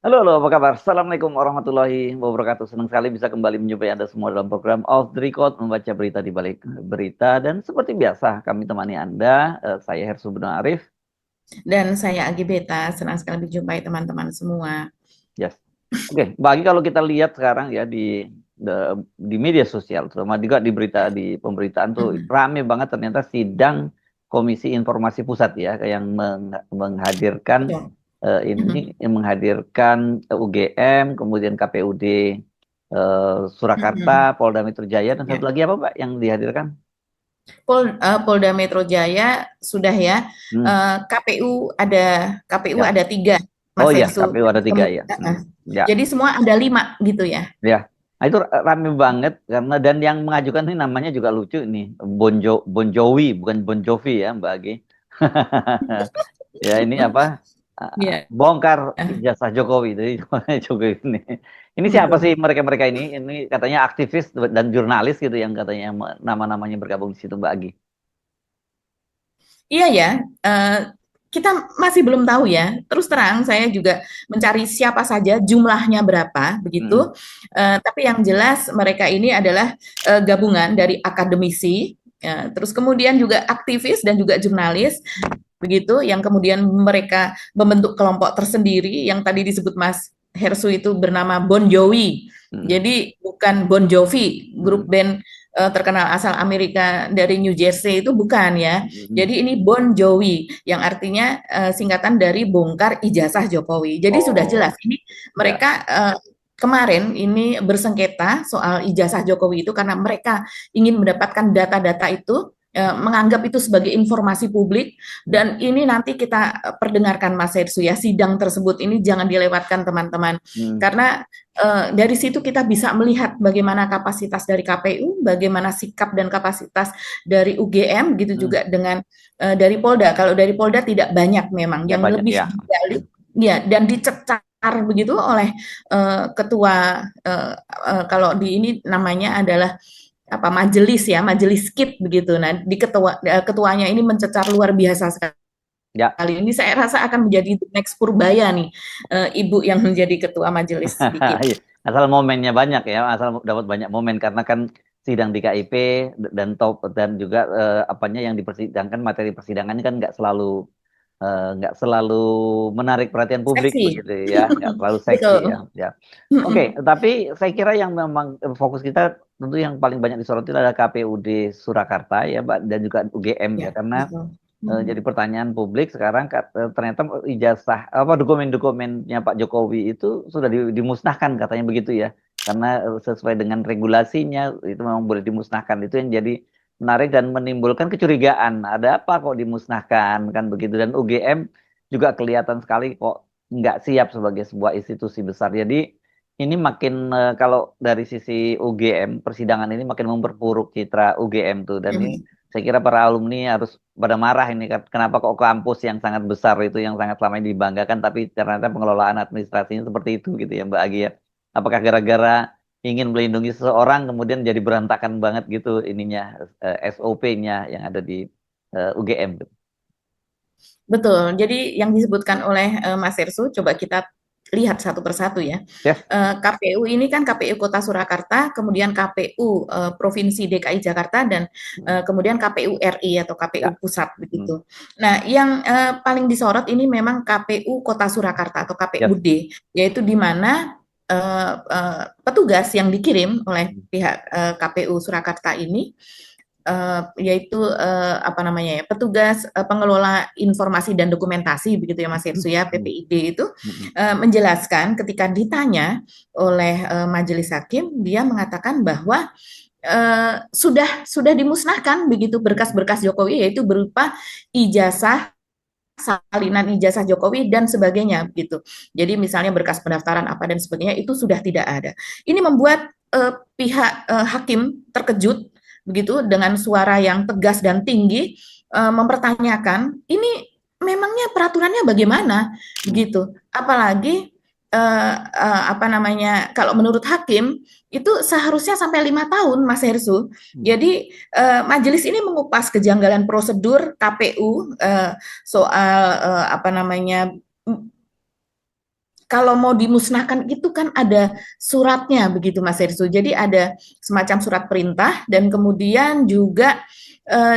Halo, halo, apa kabar? Assalamualaikum warahmatullahi wabarakatuh. Senang sekali bisa kembali menjumpai Anda semua dalam program Off the Record, membaca berita di balik berita. Dan seperti biasa, kami temani Anda, saya Hersu Beno Arif. Dan saya Agi Beta, senang sekali menjumpai teman-teman semua. Yes. Oke, bagi kalau kita lihat sekarang ya di media sosial, terutama juga di berita di pemberitaan tuh Mhm. rame banget ternyata sidang Komisi Informasi Pusat ya, yang menghadirkan Betul. Mhm. yang menghadirkan UGM, kemudian KPUD Mhm. Surakarta, Polda Metro Jaya, dan satu Ya. lagi apa Pak yang dihadirkan? Polda Metro Jaya sudah ya. Hmm. KPU Ya. ada tiga, Oh Mas iya, Hersu. KPU ada tiga ya. Ya. Jadi semua ada lima gitu ya. Ya, nah, itu rame banget karena dan yang mengajukan ini namanya juga lucu ini Bon Jovi bukan Bon Jovi ya Mbak Agi. Ya ini apa? Iya, Bongkar ijazah Jokowi dari Jokowi ini. Ini siapa sih betul. mereka-mereka ini? Ini katanya aktivis dan jurnalis gitu yang katanya nama-namanya bergabung di situ Mbak Agi. Iya ya, eh, kita masih belum tahu ya. Terus terang, saya juga mencari siapa saja, jumlahnya berapa, Mm-mm. begitu. Tapi yang jelas mereka ini adalah gabungan dari akademisi, ya, terus kemudian juga aktivis dan juga jurnalis, begitu. Yang kemudian mereka membentuk kelompok tersendiri yang tadi disebut Mas Hersu itu bernama Bon Jovi. Mm-mm. Jadi bukan Bon Jovi, grup Mm-mm. band terkenal asal Amerika dari New Jersey itu bukan ya. Mm-mm. Jadi ini Bon Jovi yang artinya singkatan dari bongkar ijazah Jokowi. Jadi sudah Oh, jelas ini ya. mereka kemarin ini bersengketa soal ijazah Jokowi itu karena mereka ingin mendapatkan data-data itu, menganggap itu sebagai informasi publik, dan ini nanti kita perdengarkan Mas Hersu ya, sidang tersebut ini jangan dilewatkan teman-teman, Mm. karena dari situ kita bisa melihat bagaimana kapasitas dari KPU, bagaimana sikap dan kapasitas dari UGM, gitu Mm. juga dengan dari Polda. Kalau dari Polda tidak banyak memang, Ya yang banyak lebih ya. digali ya dan dicecar begitu oleh ketua kalau di ini namanya adalah apa majelis ya, majelis skip begitu. Nah, di ketuanya ini mencecar luar biasa Ya. sekali. Ini saya rasa akan menjadi the next Purbaya nih, Ibu yang menjadi ketua majelis di KIP. Iya, asal momennya banyak ya, asal dapat banyak momen karena kan sidang di KIP dan top dan juga apanya yang dipersidangkan materi persidangannya kan nggak selalu menarik perhatian publik Seksi. begitu ya, nggak terlalu seksi ya. Betul. Ya. Oke, tapi saya kira yang memang fokus kita tentu yang paling banyak disoroti adalah KPUD Surakarta ya, Mbak, dan juga UGM ya, Ya, karena betul. jadi pertanyaan publik sekarang ternyata ijazah apa dokumen-dokumennya Pak Jokowi itu sudah dimusnahkan katanya begitu ya. Karena sesuai dengan regulasinya itu memang boleh dimusnahkan. Itu yang jadi menarik dan menimbulkan kecurigaan. Ada apa kok dimusnahkan kan begitu, dan UGM juga kelihatan sekali kok nggak siap sebagai sebuah institusi besar. Jadi ini makin kalau dari sisi UGM persidangan ini makin memperburuk citra UGM tuh, dan ini Mhm. saya kira para alumni harus pada marah ini kan. Kenapa kok kampus yang sangat besar itu yang sangat selama ini dibanggakan tapi ternyata pengelolaan administrasinya seperti itu gitu ya Mbak Agi ya. Apakah gara-gara ingin melindungi seseorang kemudian jadi berantakan banget gitu ininya SOP-nya yang ada di UGM gitu. Betul. Jadi yang disebutkan oleh Mas Ersu, coba kita lihat satu persatu ya. Yes. KPU ini kan KPU Kota Surakarta, kemudian KPU Provinsi DKI Jakarta, dan Hmm. kemudian KPU RI atau KPU Ya. Pusat Hmm. begitu. Nah, yang paling disorot ini memang KPU Kota Surakarta atau Yes. KPUD, yaitu di mana petugas yang dikirim oleh Hmm. pihak KPU Surakarta ini yaitu apa namanya ya, petugas pengelola informasi dan dokumentasi begitu ya Mas Hirsu ya, Hmm. PPID itu Hmm. menjelaskan ketika ditanya oleh majelis hakim, dia mengatakan bahwa sudah dimusnahkan begitu Hmm. berkas-berkas Jokowi, yaitu berupa ijazah, salinan ijazah Jokowi dan sebagainya gitu. Jadi misalnya berkas pendaftaran apa dan sebagainya itu sudah tidak ada. Ini membuat pihak hakim terkejut begitu dengan suara yang tegas dan tinggi, mempertanyakan ini memangnya peraturannya bagaimana Hmm. begitu. Apalagi apa namanya, kalau menurut hakim itu seharusnya sampai 5 tahun Mas Hersu. Hmm. Jadi majelis ini mengupas kejanggalan prosedur KPU soal apa namanya kalau mau dimusnahkan itu kan ada suratnya begitu Mas Hersu. Jadi ada semacam surat perintah dan kemudian juga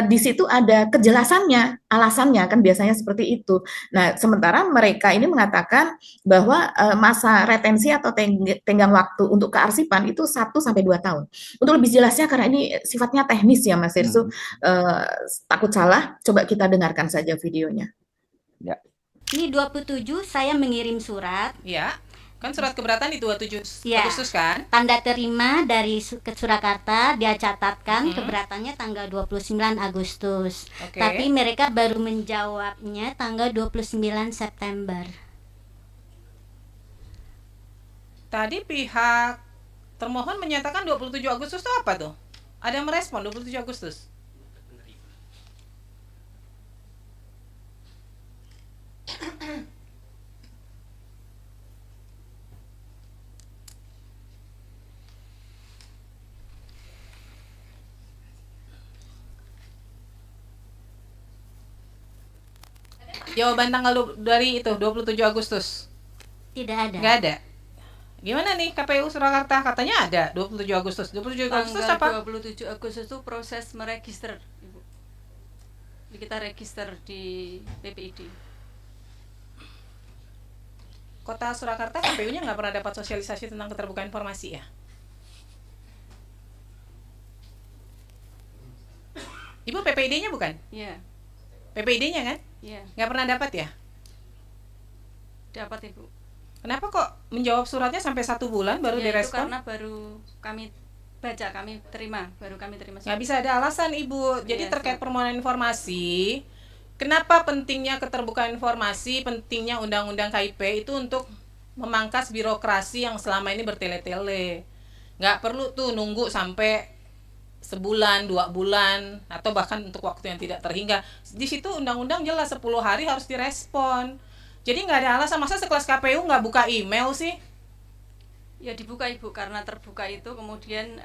di situ ada kejelasannya, alasannya kan biasanya seperti itu. Nah, sementara mereka ini mengatakan bahwa masa retensi atau tenggang waktu untuk kearsipan itu 1 sampai 2 tahun. Untuk lebih jelasnya karena ini sifatnya teknis ya Mas Hersu, takut salah, coba kita dengarkan saja videonya. Ya. Ini 27 saya mengirim surat. Ya, kan surat keberatan di 27 Ya. Agustus kan? Tanda terima dari ke Surakarta, dia catatkan keberatannya tanggal 29 Agustus. Oke. Tapi mereka baru menjawabnya tanggal 29 September. Tadi pihak termohon menyatakan 27 Agustus itu apa tuh? Ada yang merespon 27 Agustus? Jawaban tanggal dari itu 27 Agustus. Tidak ada. Nggak ada. Gimana nih KPU Surakarta? Katanya ada 27 Agustus. 27 Agustus Tanggal apa? 27 Agustus itu proses meregister, Ibu. Kita register di PPID. Kota Surakarta KPU-nya nggak pernah dapat sosialisasi tentang keterbukaan informasi ya? Ibu PPID-nya bukan? Iya, PPID-nya kan? iya, Nggak pernah dapat ya? dapat Ibu. Kenapa kok menjawab suratnya sampai 1 bulan baru Ya, itu direspon? karena baru kami baca, baru kami terima. Nggak bisa ada alasan Ibu. Jadi Iya, terkait permohonan informasi, kenapa pentingnya keterbukaan informasi, pentingnya undang-undang KIP itu untuk memangkas birokrasi yang selama ini bertele-tele. Nggak perlu tuh nunggu sampai sebulan, 2 bulan, atau bahkan untuk waktu yang tidak terhingga. Di situ undang-undang jelas 10 hari harus direspon. Jadi nggak ada alasan, masa sekelas KPU nggak buka email sih? Ya dibuka Ibu, karena terbuka itu kemudian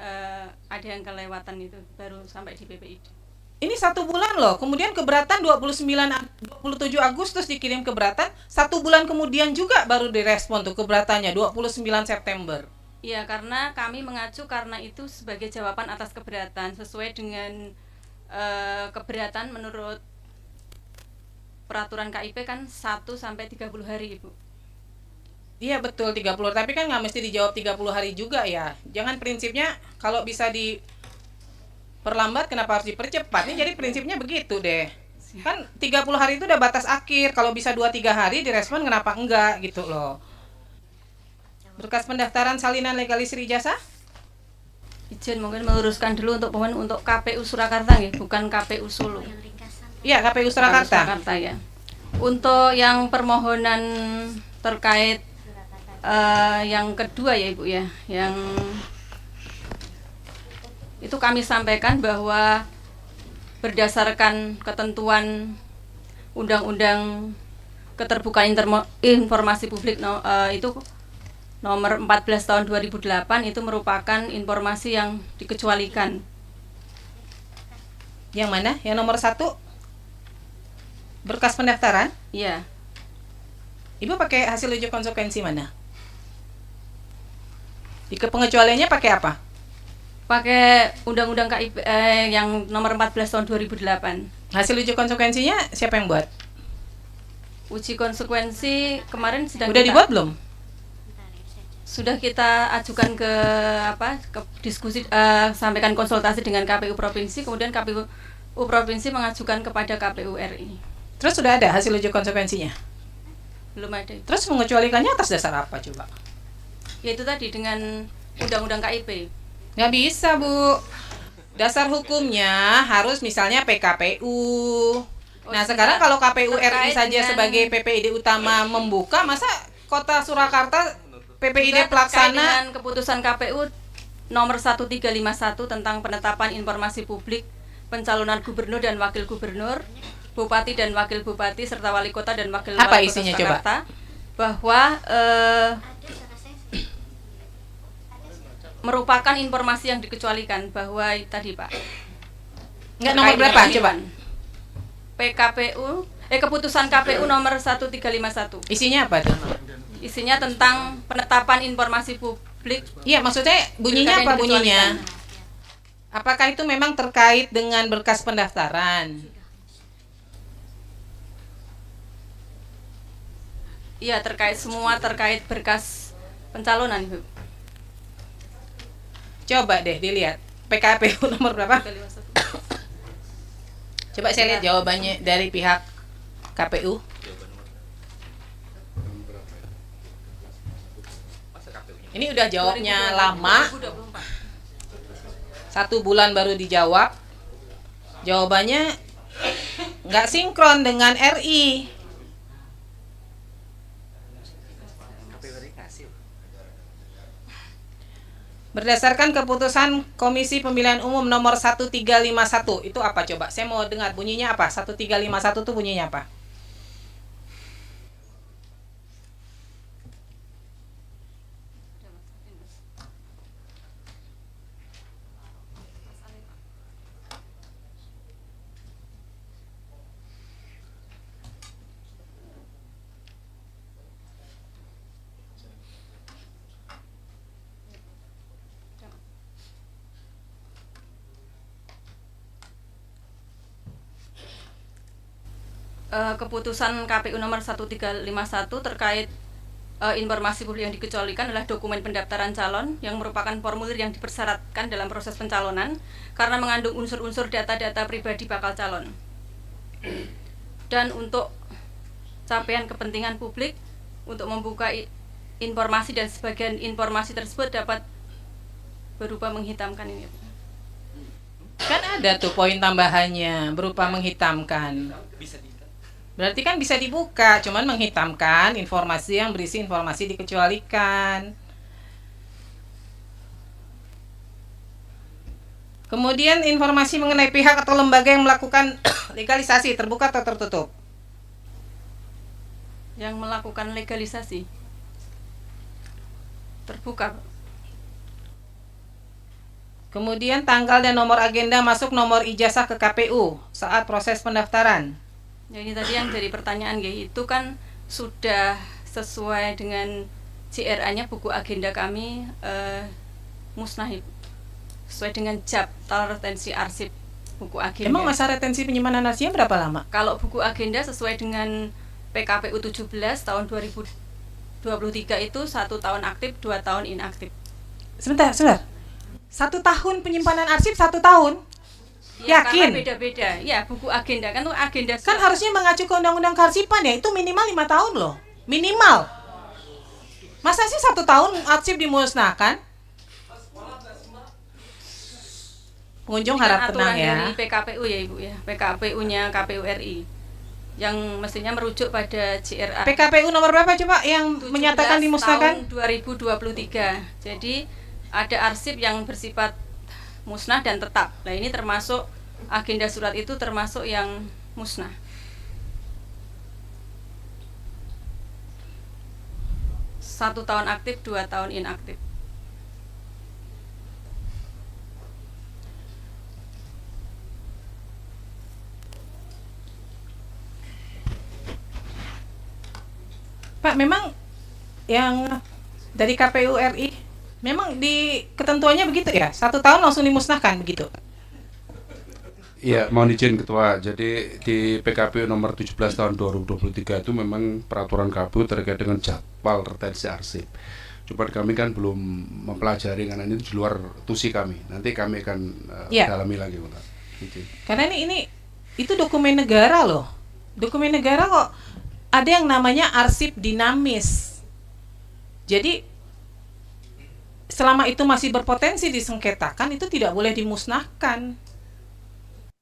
ada yang kelewatan itu baru sampai di PPID. Ini 1 bulan loh, kemudian keberatan 27 Agustus dikirim keberatan, 1 bulan kemudian juga baru direspon tuh keberatannya 29 September. Iya, karena kami mengacu karena itu sebagai jawaban atas keberatan sesuai dengan keberatan menurut peraturan KIP kan 1 sampai 30 hari Ibu. Iya betul 30, tapi kan nggak mesti dijawab 30 hari juga ya. Jangan prinsipnya kalau bisa diperlambat kenapa harus dipercepat. Ini jadi prinsipnya begitu deh. Kan 30 hari itu udah batas akhir. Kalau bisa 2-3 hari direspon kenapa enggak gitu loh. Berkas pendaftaran salinan legalisir ijazah? Izin mungkin meluruskan dulu untuk pemohon untuk KPU Surakarta ya, bukan KPU Solo. Iya KPU Surakarta. Surakarta ya. Untuk yang permohonan terkait yang kedua ya Ibu ya, yang itu kami sampaikan bahwa berdasarkan ketentuan Undang-Undang Keterbukaan Informasi Publik itu nomor 14 tahun 2008 itu merupakan informasi yang dikecualikan. Yang mana? Yang nomor 1? Berkas pendaftaran? Iya. Ibu pakai hasil uji konsekuensi mana? Di pengecualiannya pakai apa? Pakai Undang-Undang KIP yang nomor 14 tahun 2008. Hasil uji konsekuensinya siapa yang buat? Uji konsekuensi kemarin sedang Udah dibuat belum? Sudah kita ajukan ke diskusi, sampaikan konsultasi dengan KPU Provinsi, kemudian KPU Provinsi mengajukan kepada KPU RI. Terus sudah ada hasil uji konsekuensinya? Belum ada. Terus mengecualikannya atas dasar apa coba? Yaitu tadi dengan Undang-Undang KIP. Nggak bisa Bu. Dasar hukumnya harus misalnya PKPU. Nah sekarang kalau KPU RI saja sebagai PPID utama membuka, masa Kota Surakarta PPID pelaksana dengan keputusan KPU nomor 1351 tentang penetapan informasi publik pencalonan gubernur dan wakil gubernur, bupati dan wakil bupati serta wali kota dan wakil Apa wali kota isinya, Surakarta, bahwa merupakan informasi yang dikecualikan bahwa tadi Pak. Nggak nomor berapa coba? PKPU Keputusan KPU nomor 1351. Isinya apa tuh? Isinya tentang penetapan informasi publik. Iya, maksudnya bunyinya Pilkada apa yang bunyinya? dikecualikan. Apakah itu memang terkait dengan berkas pendaftaran? Iya, terkait berkas pencalonan, Ibu. Coba deh dilihat. PKPU nomor berapa? 351. Coba saya lihat jawabannya dari pihak KPU. Ini udah jawabnya lama, 2024. 1 bulan baru dijawab. Jawabannya nggak sinkron dengan RI. Berdasarkan keputusan Komisi Pemilihan Umum nomor 1351, itu apa coba? Saya mau dengar bunyinya apa? 1351 itu bunyinya apa? Keputusan KPU nomor 1351 terkait informasi publik yang dikecualikan adalah dokumen pendaftaran calon yang merupakan formulir yang dipersyaratkan dalam proses pencalonan karena mengandung unsur-unsur data-data pribadi bakal calon. Dan untuk capaian kepentingan publik untuk membuka informasi dan sebagian informasi tersebut dapat berupa menghitamkan ini. Kan ada tuh poin tambahannya berupa menghitamkan. Berarti kan bisa dibuka, cuman menghitamkan informasi yang berisi informasi dikecualikan. Kemudian informasi mengenai pihak atau lembaga yang melakukan legalisasi terbuka atau tertutup. Yang melakukan legalisasi terbuka. Kemudian tanggal dan nomor agenda masuk nomor ijazah ke KPU saat proses pendaftaran. Ya, ini tadi yang dari pertanyaan itu kan sudah sesuai dengan JRA-nya buku agenda kami musnah, sesuai dengan jadwal retensi arsip buku agenda. Emang masa retensi penyimpanan arsipnya berapa lama? Kalau buku agenda sesuai dengan PKPU 17 tahun 2023 itu 1 tahun aktif, 2 tahun inaktif. Sebentar. 1 tahun penyimpanan arsip 1 tahun? Ya, Yakin? karena beda-beda. Ya, buku agenda kan tuh agenda Kan harusnya mengacu ke undang-undang kearsipan ya, itu minimal 5 tahun loh. Minimal. Masa sih 1 tahun arsip dimusnahkan? Pengunjung Ini kan harap aturan tenang ya. dari PKPU ya Ibu ya, PKPU-nya KPU RI yang mestinya merujuk pada JRA PKPU nomor berapa coba yang 17 menyatakan dimusnahkan? tahun 2023. Jadi ada arsip yang bersifat musnah dan tetap. Nah, ini termasuk agenda surat itu termasuk yang musnah. Satu tahun aktif, 2 tahun inaktif. Pak, memang yang dari KPU RI memang di ketentuannya begitu ya? 1 tahun langsung dimusnahkan begitu? Iya, mohon izin Ketua. Jadi di PKPU nomor 17 tahun 2023 itu memang peraturan KPU terkait dengan jadwal retensi arsip. Cuma kami kan belum mempelajari karena ini di luar tusi kami. Nanti kami akan dalami lagi, Pak. Izin. Karena ini itu dokumen negara loh. Dokumen negara kok ada yang namanya arsip dinamis. Jadi selama itu masih berpotensi disengketakan itu tidak boleh dimusnahkan.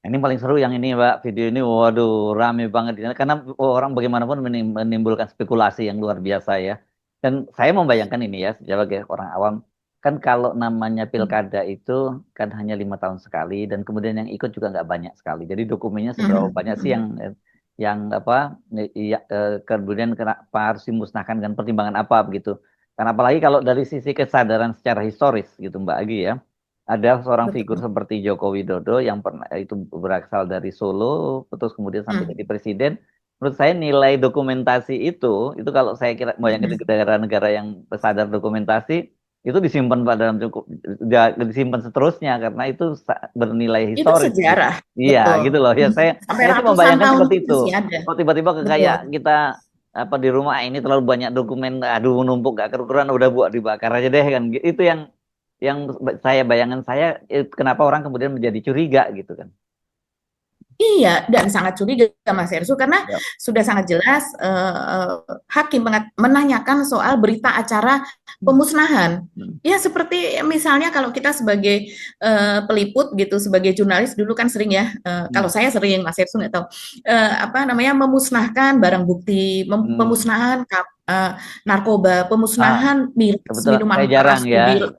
Ini paling seru yang ini, Mbak. Video ini, waduh, rame banget. Karena orang bagaimanapun menimbulkan spekulasi yang luar biasa ya. Dan saya membayangkan ini ya, sebagai orang awam, kan kalau namanya pilkada itu kan hanya 5 tahun sekali, dan kemudian yang ikut juga nggak banyak sekali. Jadi dokumennya seberapa banyak sih kemudian kenapa harus dimusnahkan dan pertimbangan apa begitu. Karena apalagi kalau dari sisi kesadaran secara historis gitu, Mbak Agi ya. Ada seorang figur seperti Joko Widodo yang pernah itu berasal dari Solo, terus kemudian sampai jadi presiden, menurut saya nilai dokumentasi itu kalau saya kira bayangin negara-negara yang sadar dokumentasi itu disimpan dalam cukup disimpan seterusnya karena itu bernilai Itu historis. sejarah, Iya, betul. gitu loh. Ya Sampai saya sih ratusan membayangkan tahun seperti itu itu. masih ada. Kok tiba-tiba Betul. kayak kita di rumah ini terlalu banyak dokumen, aduh numpuk gak kerukuran, udah buat dibakar aja deh kan. Itu yang saya bayangan saya kenapa orang kemudian menjadi curiga gitu kan. Iya, dan sangat curiga Mas Ersu karena Ya. sudah sangat jelas hakim menanyakan soal berita acara pemusnahan. Ya seperti misalnya kalau kita sebagai peliput gitu, sebagai jurnalis dulu kan sering ya, kalau saya sering, Mas Ersu nggak tahu, memusnahkan barang bukti, pemusnahan narkoba, pemusnahan minuman saya jarang keras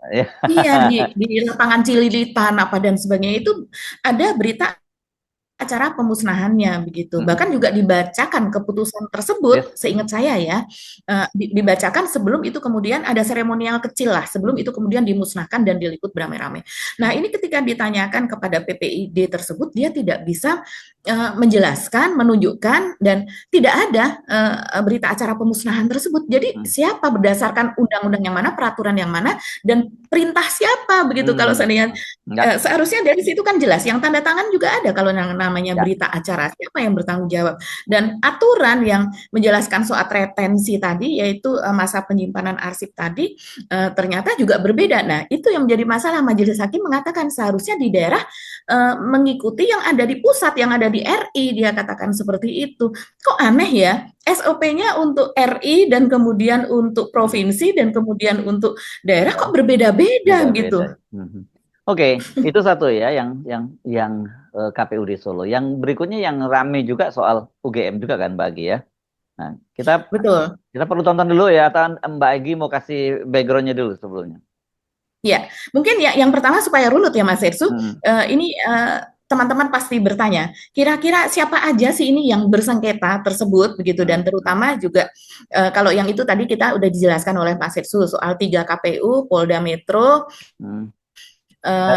ya. di lapangan Cililitan apa dan sebagainya, itu ada berita acara pemusnahannya begitu. Bahkan juga dibacakan keputusan tersebut, seingat saya ya, dibacakan sebelum itu kemudian ada seremonial kecil lah, sebelum itu kemudian dimusnahkan dan diliput beramai-ramai. Nah ini ketika ditanyakan kepada PPID tersebut, dia tidak bisa menjelaskan, menunjukkan, dan tidak ada berita acara pemusnahan tersebut. Jadi siapa, berdasarkan undang-undang yang mana, peraturan yang mana, dan perintah siapa begitu. Kalau seandainya seharusnya dari situ kan jelas, yang tanda tangan juga ada kalau yang namanya berita acara, siapa yang bertanggung jawab. Dan aturan yang menjelaskan soal retensi tadi, yaitu masa penyimpanan arsip tadi, ternyata juga berbeda. Nah itu yang menjadi masalah. Majelis Hakim mengatakan seharusnya di daerah mengikuti yang ada di pusat, yang ada di RI, dia katakan seperti itu. Kok aneh ya, SOP-nya untuk RI dan kemudian untuk provinsi dan kemudian untuk daerah kok berbeda-beda gitu. Oke, itu satu ya yang KPU di Solo. Yang berikutnya yang rame juga soal UGM juga kan Mbak Agi ya. Nah, kita perlu tonton dulu ya, atau Mbak Agi mau kasih background-nya dulu sebelumnya. Ya, mungkin ya yang pertama supaya runut ya Mas Ersu, ini teman-teman pasti bertanya, kira-kira siapa aja sih ini yang bersengketa tersebut begitu, dan terutama juga kalau yang itu tadi kita udah dijelaskan oleh Mas Ersu soal 3 KPU, Polda Metro,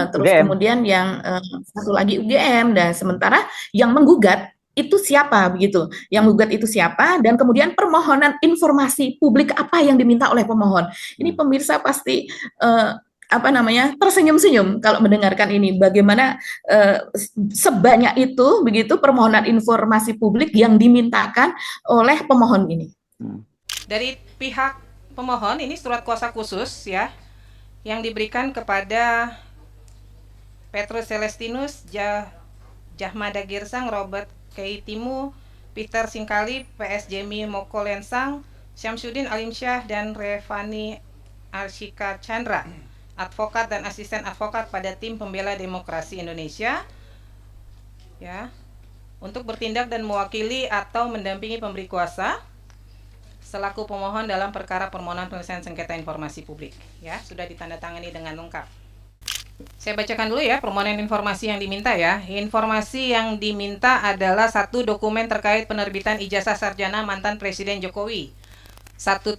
terus UGM. kemudian yang satu lagi UGM, dan sementara yang menggugat itu siapa begitu, yang menggugat itu siapa, dan kemudian permohonan informasi publik apa yang diminta oleh pemohon. Ini pemirsa pasti tersenyum-senyum kalau mendengarkan ini, bagaimana sebanyak itu begitu permohonan informasi publik yang dimintakan oleh pemohon ini. Dari pihak pemohon ini surat kuasa khusus ya yang diberikan kepada Petrus Celestinus, Jahmada Girsang, Robert Keitimu, Peter Singkali, PS Jemi Moko Lensang, Syamsuddin Alimsyah, dan Revani Arshika Chandra, advokat dan asisten advokat pada tim pembela demokrasi Indonesia ya, untuk bertindak dan mewakili atau mendampingi pemberi kuasa selaku pemohon dalam perkara permohonan penyelesaian sengketa informasi publik ya, sudah ditandatangani dengan lengkap. Saya bacakan dulu ya permohonan informasi yang diminta ya. Informasi yang diminta adalah 1. Dokumen terkait penerbitan ijazah sarjana mantan Presiden Jokowi. 1.1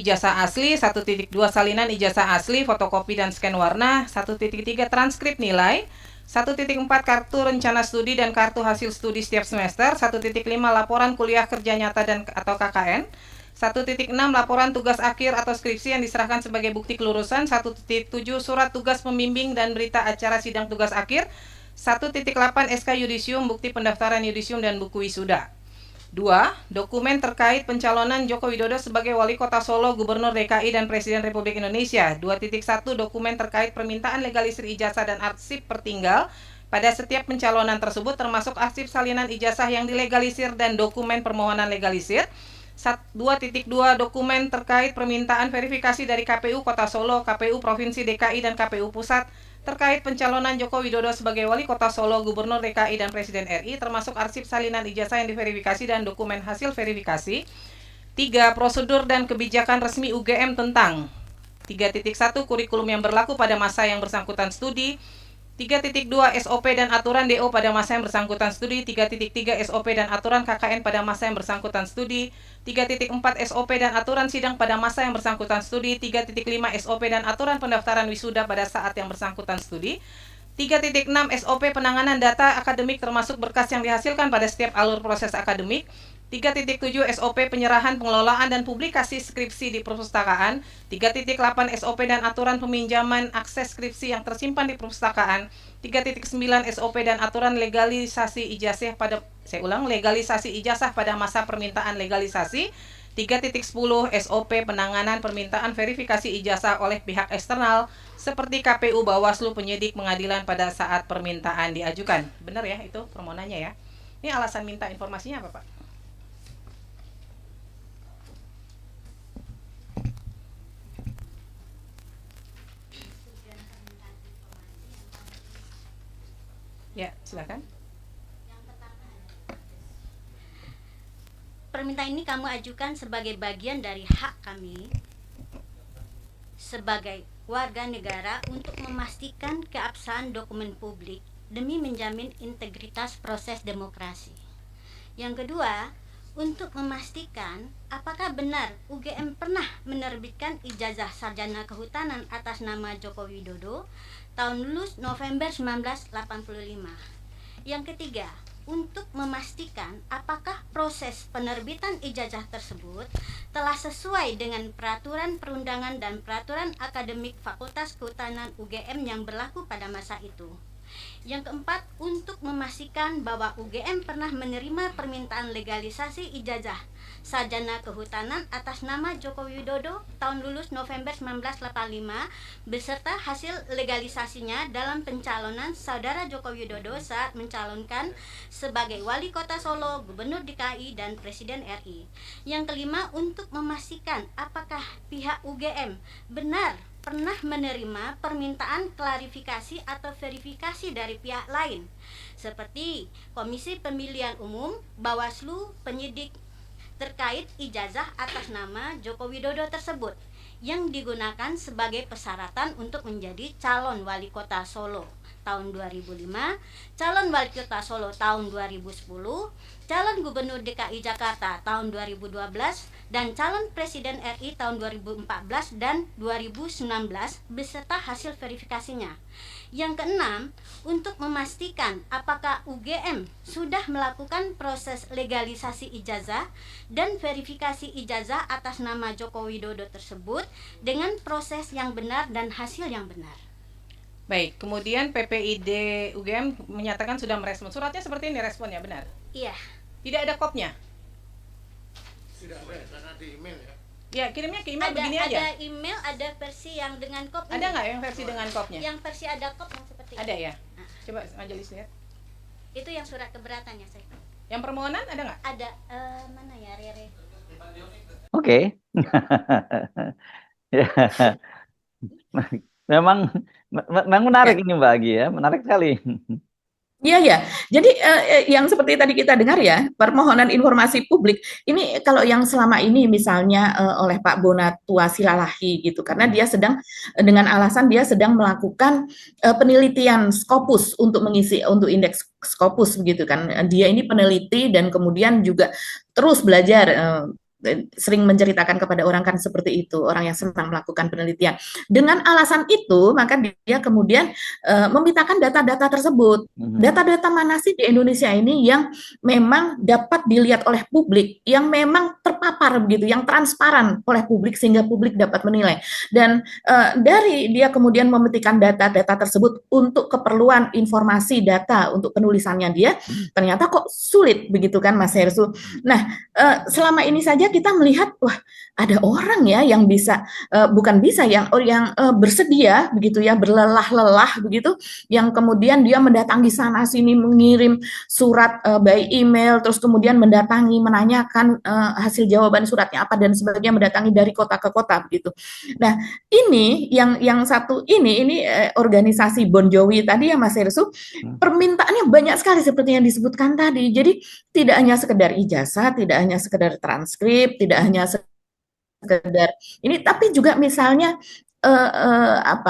ijazah asli, 1.2 salinan ijazah asli, fotokopi dan scan warna, 1.3 transkrip nilai, 1.4 kartu rencana studi dan kartu hasil studi setiap semester, 1.5 laporan kuliah kerja nyata dan atau KKN, 1.6 laporan tugas akhir atau skripsi yang diserahkan sebagai bukti kelulusan, 1.7 surat tugas pembimbing dan berita acara sidang tugas akhir, 1.8 SK yudisium, bukti pendaftaran yudisium dan buku wisuda. 2. Dokumen terkait pencalonan Joko Widodo sebagai Wali Kota Solo, Gubernur DKI dan Presiden Republik Indonesia. 2.1 dokumen terkait permintaan legalisir ijazah dan arsip pertinggal pada setiap pencalonan tersebut, termasuk arsip salinan ijazah yang dilegalisir dan dokumen permohonan legalisir. 2.2 dokumen terkait permintaan verifikasi dari KPU Kota Solo, KPU Provinsi DKI dan KPU Pusat terkait pencalonan Joko Widodo sebagai Wali Kota Solo, Gubernur DKI dan Presiden RI, termasuk arsip salinan ijazah yang diverifikasi dan dokumen hasil verifikasi. 3. Prosedur dan kebijakan resmi UGM tentang 3.1 kurikulum yang berlaku pada masa yang bersangkutan studi, 3.2 SOP dan aturan DO pada masa yang bersangkutan studi, 3.3 SOP dan aturan KKN pada masa yang bersangkutan studi, 3.4 SOP dan aturan sidang pada masa yang bersangkutan studi, 3.5 SOP dan aturan pendaftaran wisuda pada saat yang bersangkutan studi, 3.6 SOP penanganan data akademik termasuk berkas yang dihasilkan pada setiap alur proses akademik, 3.7 SOP penyerahan, pengelolaan, dan publikasi skripsi di perpustakaan. 3.8 SOP dan aturan peminjaman akses skripsi yang tersimpan di perpustakaan. 3.9 SOP dan aturan legalisasi ijazah legalisasi ijazah pada masa permintaan legalisasi. 3.10 SOP penanganan permintaan verifikasi ijazah oleh pihak eksternal seperti KPU, Bawaslu, penyidik, pengadilan pada saat permintaan diajukan. Benar ya itu permohonannya ya. Ini alasan minta informasinya apa, Pak? Ya, silakan. Permintaan ini kamu ajukan sebagai bagian dari hak kami sebagai warga negara untuk memastikan keabsahan dokumen publik demi menjamin integritas proses demokrasi. Yang kedua, untuk memastikan apakah benar UGM pernah menerbitkan ijazah sarjana kehutanan atas nama Joko Widodo tahun lulus November 1985. Yang ketiga, untuk memastikan apakah proses penerbitan ijazah tersebut telah sesuai dengan peraturan perundangan dan peraturan akademik Fakultas Kehutanan UGM yang berlaku pada masa itu. Yang keempat, untuk memastikan bahwa UGM pernah menerima permintaan legalisasi ijazah sarjana kehutanan atas nama Joko Widodo tahun lulus November 1985 beserta hasil legalisasinya dalam pencalonan Saudara Joko Widodo saat mencalonkan sebagai Wali Kota Solo, Gubernur DKI, dan Presiden RI. Yang kelima, untuk memastikan apakah pihak UGM benar pernah menerima permintaan klarifikasi atau verifikasi dari pihak lain seperti Komisi Pemilihan Umum, Bawaslu, penyidik terkait ijazah atas nama Joko Widodo tersebut yang digunakan sebagai persyaratan untuk menjadi calon wali kota Solo tahun 2005, calon wali kota Solo tahun 2010, calon gubernur DKI Jakarta tahun 2012, dan calon presiden RI tahun 2014 dan 2019 beserta hasil verifikasinya. Yang keenam, untuk memastikan apakah UGM sudah melakukan proses legalisasi ijazah dan verifikasi ijazah atas nama Joko Widodo tersebut dengan proses yang benar dan hasil yang benar. Baik, kemudian PPID UGM menyatakan sudah merespon. Suratnya seperti ini responnya, benar? Iya. Tidak ada kopnya? Tidak ada, karena di email ya. Ya, kirimnya ke email begini aja. Ada email, ada versi yang dengan kop. Ada nggak yang versi dengan kopnya? Yang versi ada kop yang seperti Ada ini. ya? Coba Majelis lihat. Itu yang surat keberatannya saya. Yang permohonan ada nggak? Ada mana ya, Rere? Oke. Ya. Memang menarik ini Mbak Agi ya, menarik sekali. Iya ya, jadi yang seperti tadi kita dengar ya, permohonan informasi publik ini kalau yang selama ini misalnya oleh Pak Bonatua Silalahi gitu, karena dia sedang dengan alasan dia sedang melakukan penelitian Scopus untuk mengisi untuk indeks Scopus begitu kan, dia ini peneliti dan kemudian juga terus belajar. Sering menceritakan kepada orang kan seperti itu, orang yang senang melakukan penelitian. Dengan alasan itu, maka dia kemudian memintakan data-data tersebut. Data-data mana sih di Indonesia ini yang memang dapat dilihat oleh publik, yang memang terpapar begitu, yang transparan oleh publik sehingga publik dapat menilai. Dan dari dia kemudian memetikkan data-data tersebut untuk keperluan informasi data untuk penulisannya dia, ternyata kok sulit begitu kan Mas Hersu. Nah, selama ini saja kita melihat wah ada orang ya yang bisa bukan bisa yang bersedia begitu ya, berlelah-lelah begitu, yang kemudian dia mendatangi sana sini mengirim surat by email, terus kemudian mendatangi menanyakan hasil jawaban suratnya apa dan sebagainya, mendatangi dari kota ke kota begitu. Nah, ini yang satu ini organisasi Bon Jovi tadi ya Mas Hersu, permintaannya banyak sekali seperti yang disebutkan tadi. Jadi tidak hanya sekedar ijazah, tidak hanya sekedar transkrip, tidak hanya sekedar ini, tapi juga misalnya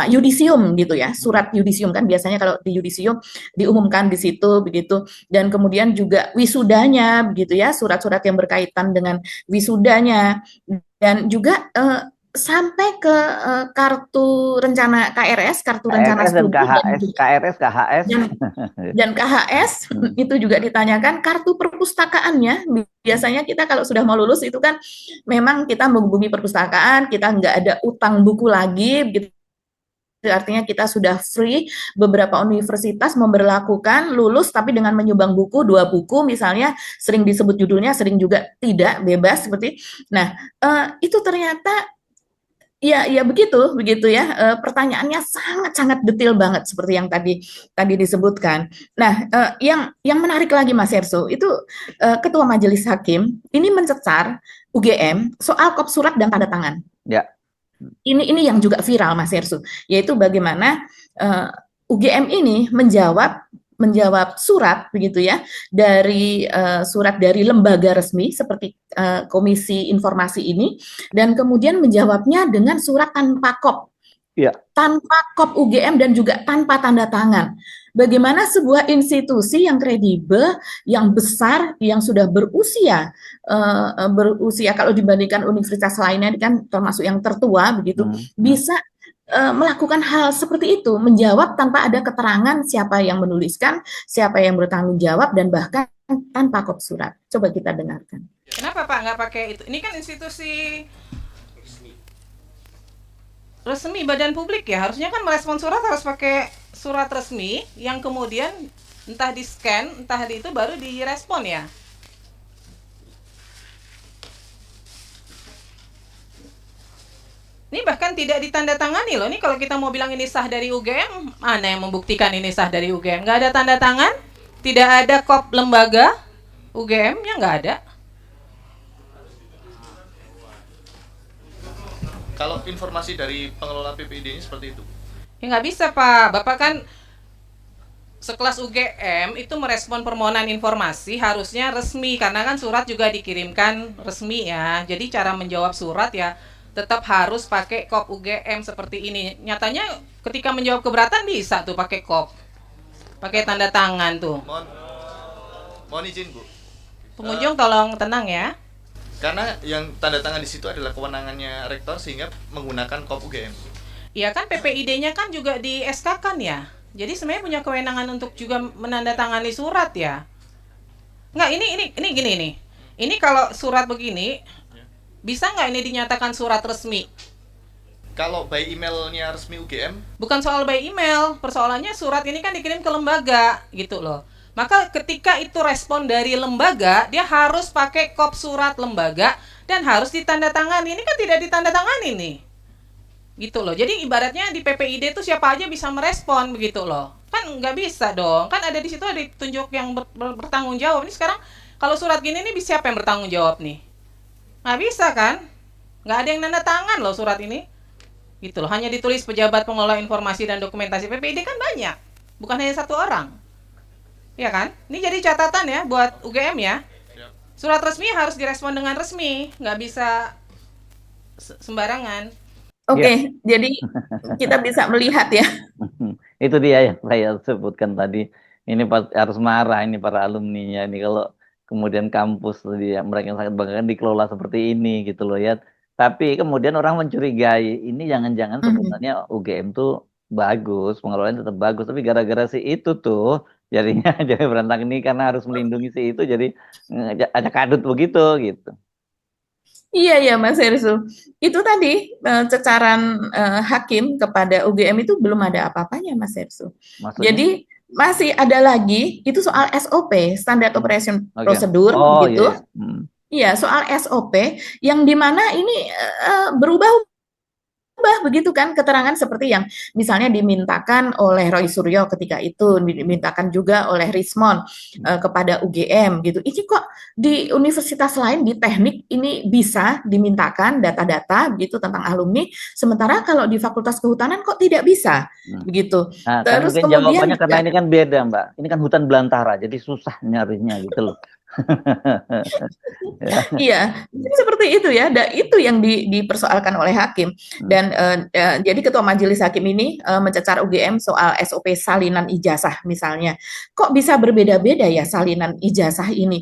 yudisium gitu ya, surat yudisium kan biasanya kalau di yudisium diumumkan di situ begitu, dan kemudian juga wisudanya begitu ya, surat-surat yang berkaitan dengan wisudanya, dan juga sampai ke kartu rencana KRS, kartu rencana KRS dan studi KHS, KRS, KHS. dan KHS itu juga ditanyakan kartu perpustakaannya. Biasanya kita kalau sudah mau lulus itu kan memang kita menghubungi perpustakaan, kita nggak ada utang buku lagi, begitu. Artinya kita sudah free. Beberapa universitas memberlakukan lulus tapi dengan menyumbang buku, 2 buku misalnya, sering disebut judulnya, sering juga tidak, bebas seperti. Nah, itu ternyata ya begitu ya. Pertanyaannya sangat-sangat detail banget seperti yang tadi disebutkan. Nah, yang menarik lagi Mas Herso, itu Ketua Majelis Hakim ini mencecar UGM soal kop surat dan tanda tangan. Ya. Ini yang juga viral Mas Herso, yaitu bagaimana UGM ini menjawab surat begitu ya, dari surat dari lembaga resmi seperti Komisi Informasi ini, dan kemudian menjawabnya dengan surat tanpa kop. Ya. Tanpa kop UGM dan juga tanpa tanda tangan. Bagaimana sebuah institusi yang kredibel, yang besar, yang sudah berusia kalau dibandingkan universitas lainnya kan termasuk yang tertua begitu, bisa melakukan hal seperti itu, menjawab tanpa ada keterangan siapa yang menuliskan, siapa yang bertanggung jawab, dan bahkan tanpa kop surat. Coba kita dengarkan. Kenapa Pak nggak pakai itu? Ini kan institusi resmi badan publik ya, harusnya kan merespon surat harus pakai surat resmi yang kemudian entah di scan, entah di itu baru direspon ya. Ini bahkan tidak ditandatangani loh. Ini kalau kita mau bilang ini sah dari UGM, mana yang membuktikan ini sah dari UGM? Nggak ada tanda tangan, tidak ada kop lembaga UGM-nya, nggak ada. Kalau informasi dari pengelola PPID ini seperti itu? Ya nggak bisa Pak, Bapak kan sekelas UGM itu merespon permohonan informasi harusnya resmi, karena kan surat juga dikirimkan resmi ya. Jadi cara menjawab surat ya tetap harus pakai kop UGM seperti ini. Nyatanya ketika menjawab keberatan bisa tuh pakai kop, pakai tanda tangan tuh. Mohon izin Bu. Pengunjung tolong tenang ya. Karena yang tanda tangan di situ adalah kewenangannya rektor sehingga menggunakan kop UGM. Iya kan PPID-nya kan juga di SK-kan ya. Jadi sebenarnya punya kewenangan untuk juga menandatangani surat ya. Nggak, ini gini nih. Ini kalau surat begini bisa nggak ini dinyatakan surat resmi? Kalau by emailnya resmi UGM? Bukan soal by email, persoalannya surat ini kan dikirim ke lembaga gitu loh. Maka ketika itu respon dari lembaga, dia harus pakai kop surat lembaga dan harus ditandatangani. Ini kan tidak ditandatangani nih. Gitu loh. Jadi ibaratnya di PPID itu siapa aja bisa merespon begitu loh. Kan nggak bisa dong. Kan ada di situ ada ditunjuk yang bertanggung jawab. Ini sekarang kalau surat gini nih siapa yang bertanggung jawab nih? Nggak bisa kan? Nggak ada yang nanda tangan loh surat ini. Gitu loh. Hanya ditulis pejabat pengelola informasi dan dokumentasi. PPID kan banyak. Bukan hanya satu orang. Ya kan? Ini jadi catatan ya buat UGM ya. Surat resmi harus direspon dengan resmi, nggak bisa sembarangan. Oke, jadi kita bisa melihat ya. Itu dia yang saya sebutkan tadi. Ini harus marah ini para alumninya. Ini kalau kemudian kampus dia mereka yang sangat bangga dikelola seperti ini gitu loh ya. Tapi kemudian orang mencurigai ini jangan-jangan sebenarnya UGM tuh bagus, pengelolaannya tetap bagus, tapi gara-gara si itu tuh jadinya jadi berantakan ini karena harus melindungi si itu jadi acak adut begitu gitu. Iya ya Mas Hersu, itu tadi cecaran hakim kepada UGM itu belum ada apa-apanya Mas Hersu. Maksudnya? Jadi masih ada lagi itu soal SOP, Standard Operation Procedure gitu. Iya, soal SOP yang dimana ini berubah begitu kan keterangan seperti yang misalnya dimintakan oleh Roy Suryo ketika itu, dimintakan juga oleh Rismon kepada UGM gitu. Ini kok di universitas lain di teknik ini bisa dimintakan data-data begitu tentang alumni, sementara kalau di Fakultas Kehutanan kok tidak bisa begitu. Nah, terus kemudian jawabannya karena ini kan beda Mbak, ini kan hutan belantara jadi susah nyarinya gitu loh. Iya, seperti itu ya. Dan itu yang dipersoalkan oleh hakim. Dan jadi Ketua Majelis Hakim ini mencecar UGM soal SOP salinan ijazah misalnya. Kok bisa berbeda-beda ya salinan ijazah ini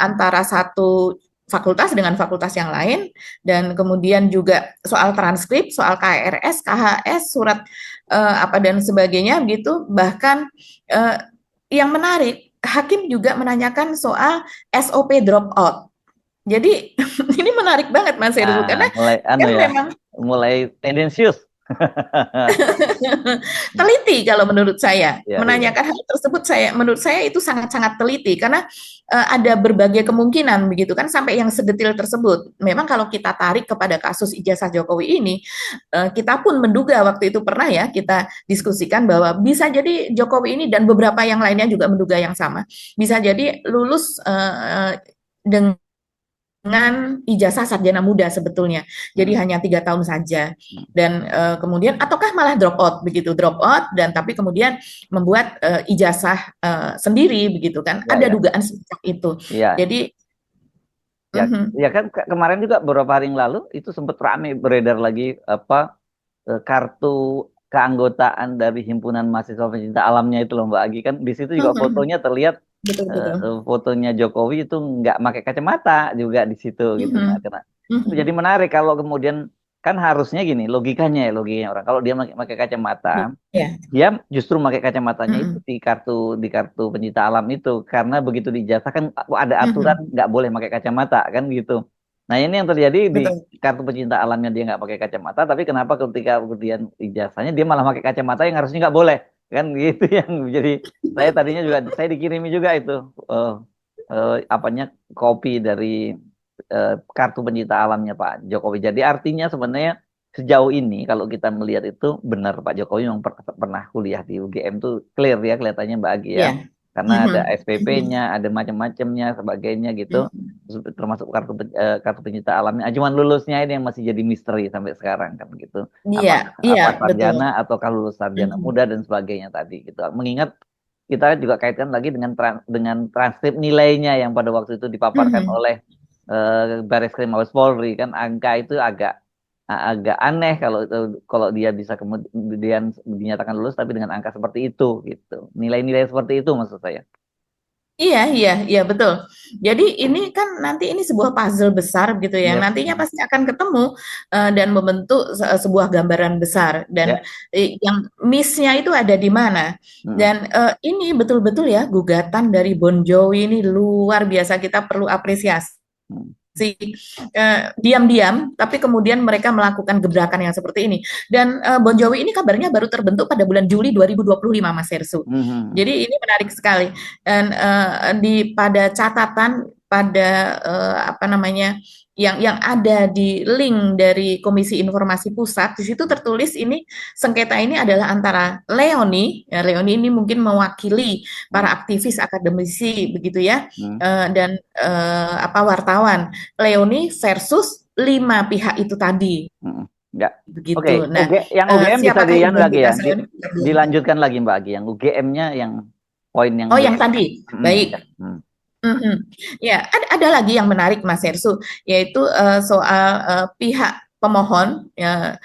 antara satu fakultas dengan fakultas yang lain, dan kemudian juga soal transkrip, soal KRS, KHS, surat apa dan sebagainya begitu. Bahkan yang menarik, hakim juga menanyakan soal SOP dropout. Jadi ini menarik banget Mas Heru, karena mulai kan memang mulai tendensius. teliti kalau menurut saya Ya, menanyakan hal tersebut, menurut saya itu sangat-sangat teliti, karena ada berbagai kemungkinan begitu kan, sampai yang sedetil tersebut. Memang kalau kita tarik kepada kasus ijazah Jokowi ini, kita pun menduga waktu itu pernah ya kita diskusikan bahwa bisa jadi Jokowi ini dan beberapa yang lainnya juga menduga yang sama, bisa jadi lulus dengan ijazah sarjana muda sebetulnya, jadi hanya 3 tahun saja, dan kemudian ataukah malah drop out dan tapi kemudian membuat ijazah sendiri begitu kan, ada dugaan semacam itu. Jadi ya kan kemarin juga beberapa hari yang lalu itu sempat ramai beredar lagi kartu keanggotaan dari himpunan mahasiswa pencinta alamnya itu loh Mbak Agi, kan di situ juga fotonya terlihat. Betul. Fotonya Jokowi itu nggak pakai kacamata juga di situ gitu. Nah, jadi menarik kalau kemudian kan harusnya gini logikanya orang kalau dia pakai kacamata, dia justru pakai kacamatanya itu di kartu pencinta alam itu, karena begitu diijazah kan ada aturan nggak boleh pakai kacamata kan gitu. Nah ini yang terjadi di kartu pencinta alamnya, dia nggak pakai kacamata, tapi kenapa ketika kemudian ijazahnya dia malah pakai kacamata yang harusnya nggak boleh kan gitu, yang jadi saya tadinya juga saya dikirimi juga itu kopi dari kartu pencinta alamnya Pak Jokowi. Jadi artinya sebenarnya sejauh ini kalau kita melihat itu benar Pak Jokowi memang pernah kuliah di UGM tuh clear ya kelihatannya Mbak Agi ya. Karena ada SPP-nya, ada macam-macamnya sebagainya gitu, termasuk kartu pencinta alamnya. Cuman lulusnya ini yang masih jadi misteri sampai sekarang kan gitu. Apa sarjana atau kalau lulus sarjana muda dan sebagainya tadi gitu. Mengingat kita juga kaitkan lagi dengan transkrip nilainya yang pada waktu itu dipaparkan oleh Bareskrim Mabes Polri, kan angka itu agak aneh kalau dia bisa kemudian dinyatakan lulus tapi dengan angka seperti itu gitu. Nilai-nilai seperti itu maksud saya. Iya betul. Jadi ini kan nanti ini sebuah puzzle besar gitu ya. Nantinya pasti akan ketemu dan membentuk sebuah gambaran besar, dan yang miss-nya itu ada di mana. Dan ini betul-betul ya gugatan dari Bon Jovi ini luar biasa, kita perlu apresiasi. Diam-diam tapi kemudian mereka melakukan gebrakan yang seperti ini, dan Bon Jovi ini kabarnya baru terbentuk pada bulan Juli 2025 Mas Hersu. Jadi ini menarik sekali, dan pada catatan pada yang ada di link dari Komisi Informasi Pusat, di situ tertulis ini sengketa ini adalah antara Leoni ini mungkin mewakili para aktivis akademisi begitu ya, dan wartawan, Leoni versus 5 pihak itu tadi. Begitu. Oke. Nah, yang UGM bisa dilanjutkan lagi Mbak Agi, yang UGM-nya yang poin yang yang tadi. Baik. Ya, ada lagi yang menarik Mas Hersu, yaitu soal pihak pemohon ya,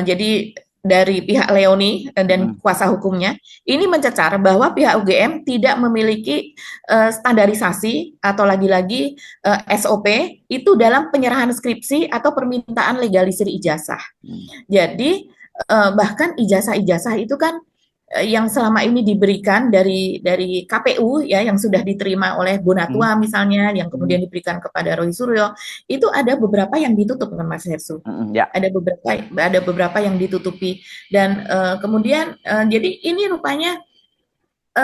jadi dari pihak Leoni dan kuasa hukumnya ini mencecar bahwa pihak UGM tidak memiliki standarisasi atau lagi-lagi SOP itu dalam penyerahan skripsi atau permintaan legalisir ijazah. Jadi bahkan ijazah-ijazah itu kan yang selama ini diberikan dari KPU ya, yang sudah diterima oleh Bonatua misalnya, yang kemudian diberikan kepada Roy Suryo, itu ada beberapa yang ditutup kan Mas Hersu. Ada beberapa yang ditutupi, dan kemudian jadi ini rupanya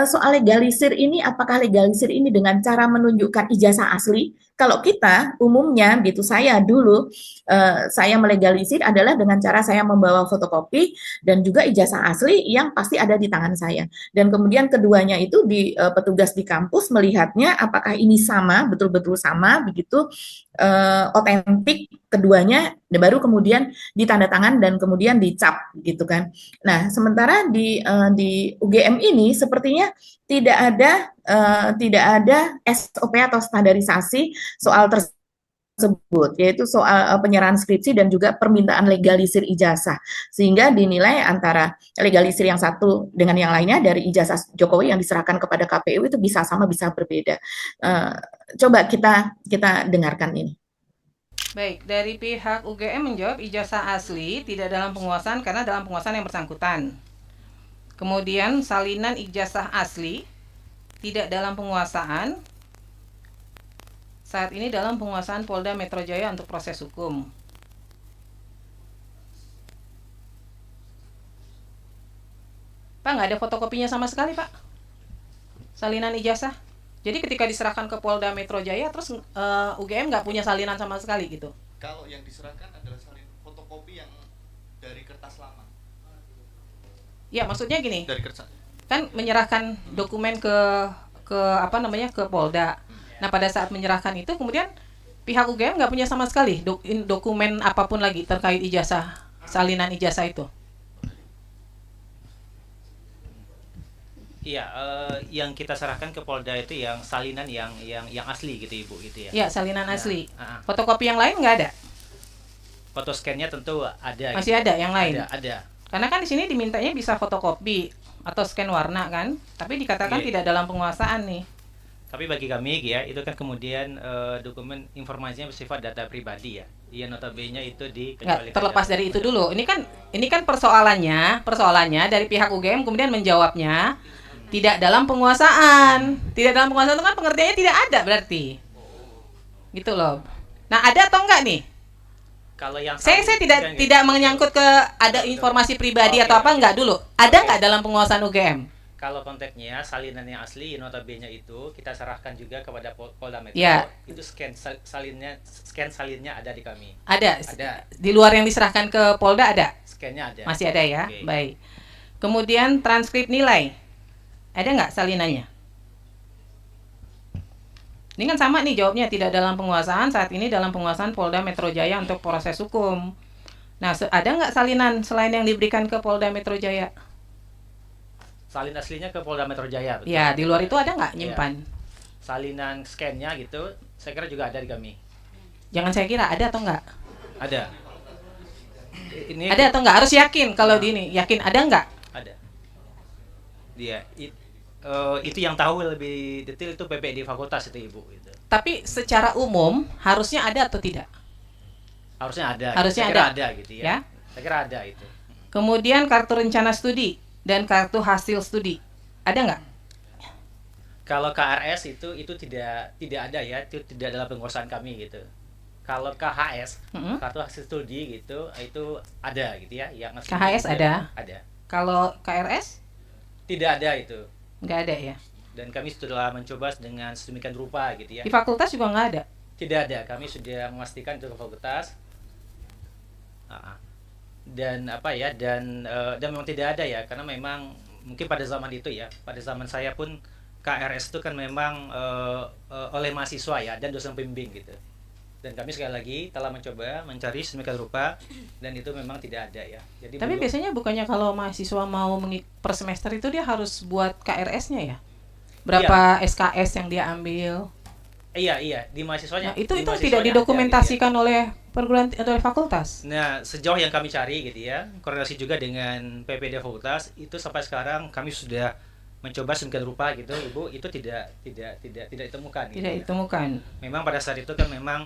soal legalisir ini, apakah legalisir ini dengan cara menunjukkan ijazah asli? Kalau kita umumnya gitu, saya dulu saya melegalisir adalah dengan cara saya membawa fotokopi dan juga ijazah asli yang pasti ada di tangan saya. Dan kemudian keduanya itu petugas di kampus melihatnya apakah ini sama, betul-betul sama begitu, otentik keduanya, baru kemudian ditandatangan dan kemudian dicap gitu kan. Nah, sementara di UGM ini sepertinya tidak ada SOP atau standarisasi soal tersebut, yaitu soal penyerahan skripsi dan juga permintaan legalisir ijazah, sehingga dinilai antara legalisir yang satu dengan yang lainnya dari ijazah Jokowi yang diserahkan kepada KPU itu bisa sama bisa berbeda. Coba kita dengarkan ini. Baik, dari pihak UGM menjawab ijazah asli tidak dalam penguasaan karena dalam penguasaan yang bersangkutan. Kemudian salinan ijazah asli tidak dalam penguasaan, saat ini dalam penguasaan Polda Metro Jaya untuk proses hukum. Pak, nggak ada fotokopinya sama sekali, Pak. Salinan ijazah. Jadi ketika diserahkan ke Polda Metro Jaya, terus UGM nggak punya salinan sama sekali gitu. Kalau yang diserahkan adalah salin fotokopi yang dari kertas lama. Ya, maksudnya gini. Dari kertas. Kan menyerahkan dokumen ke apa namanya, ke Polda. Nah, pada saat menyerahkan itu kemudian pihak UGM nggak punya sama sekali dokumen apapun lagi terkait ijazah, salinan ijazah itu. Iya, yang kita serahkan ke Polda itu yang salinan yang asli gitu Ibu gitu ya. Iya, salinan asli. Nah, Fotokopi yang lain nggak ada? foto scan-nya tentu ada. Masih gitu. ada yang lain? Ada. Karena kan di sini dimintanya bisa fotokopi atau scan warna kan, tapi dikatakan Iya. tidak dalam penguasaan nih. Tapi bagi kami ya, itu kan kemudian dokumen informasinya bersifat data pribadi ya. Iya, notabene itu Nggak, terlepas dari itu dulu. Ini kan persoalannya dari pihak UGM kemudian menjawabnya tidak dalam penguasaan. Tidak dalam penguasaan itu kan pengertiannya tidak ada berarti. Gitu loh. Nah, ada atau enggak nih? Kalau yang Saya tidak menyangkut ke ada informasi pribadi atau apa, enggak dulu. Ada enggak dalam penguasaan UGM? Kalau konteksnya salinan yang asli notabene itu kita serahkan juga kepada Polda Metro. Ya. Itu scan salinnya ada di kami. Ada. Ada. Di luar yang diserahkan ke Polda ada? Scan-nya ada. Masih ada ya? Oke. Baik. Kemudian transkrip nilai. Ada nggak salinannya? Ini kan sama nih jawabnya, tidak dalam penguasaan, saat ini dalam penguasaan Polda Metro Jaya untuk proses hukum. Nah, ada nggak salinan selain yang diberikan ke Polda Metro Jaya? Salin aslinya ke Polda Metro Jaya. Betul. Ya, di luar itu ada nggak Iya. nyimpan? Salinan scan-nya gitu, saya kira juga ada di kami. Jangan saya kira, ada atau nggak? Ada. Ini Ada atau nggak? Harus yakin kalau di ini. Yakin ada nggak? ada. Dia itu yang tahu lebih detail itu PPD fakultas itu Ibu gitu. Tapi secara umum harusnya ada atau tidak? Harusnya ada. Harusnya saya kira ada. ada gitu ya. Ya. Saya kira ada itu. Kemudian kartu rencana studi dan kartu hasil studi. Ada nggak? Kalau KRS itu tidak ada ya, itu tidak dalam penguasaan kami gitu. Kalau KHS, kartu hasil studi gitu, itu ada gitu ya, yang asli KHS gitu, ada? Ada. Kalau KRS? Tidak ada itu. Nggak ada ya? Dan kami sudah mencoba dengan sedemikian rupa gitu ya. Di fakultas juga nggak ada? Tidak ada, kami sudah memastikan itu ke fakultas. Dan memang tidak ada ya, karena memang mungkin pada zaman itu ya, pada zaman saya pun KRS itu kan memang oleh mahasiswa ya dan dosen pembimbing gitu. Dan kami sekali lagi telah mencoba mencari sedemikian rupa dan itu memang tidak ada ya. Jadi Tapi biasanya bukannya kalau mahasiswa mau per semester itu dia harus buat KRS-nya ya? Berapa SKS yang dia ambil? Iya, di mahasiswanya. Nah, itu di tidak mahasiswanya didokumentasikan ada, gitu oleh perguruan oleh fakultas. ya. Nah, sejauh yang kami cari gitu ya, koordinasi juga dengan PPD fakultas, itu sampai sekarang kami sudah mencoba sedemikian rupa gitu, Ibu, itu tidak ditemukan. Tidak ditemukan. Memang pada saat itu kan memang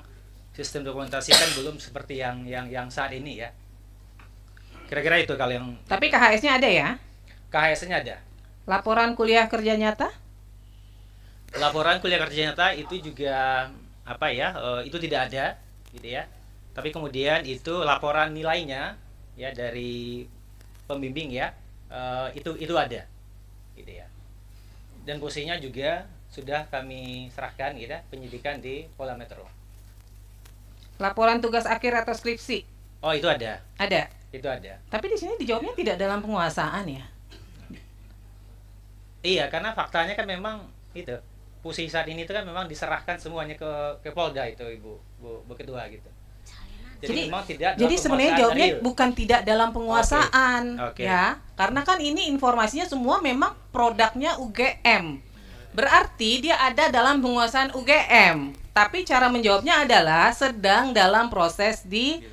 sistem dokumentasi kan belum seperti yang saat ini ya. Kira-kira itu kalau yang. Tapi KHS-nya ada ya? KHS-nya ada. Laporan kuliah kerja nyata? Laporan kuliah kerja nyata itu juga itu tidak ada gitu ya. Tapi kemudian itu laporan nilainya ya dari pembimbing ya, itu ada gitu ya. Dan posisinya juga sudah kami serahkan gitu ya, penyidikan di Polda Metro. Laporan tugas akhir atau skripsi? Oh, itu ada. Ada. Itu ada. Tapi di sini dijawabnya tidak dalam penguasaan ya? Iya, karena faktanya kan memang itu. Posisi saat ini itu kan memang diserahkan semuanya ke Polda itu, Bu Ketua gitu. Jadi memang tidak. Jadi sebenarnya jawabnya bukan tidak dalam penguasaan, Okay. ya, karena kan ini informasinya semua memang produknya UGM. Berarti dia ada dalam penguasaan UGM. Tapi cara menjawabnya adalah sedang dalam proses di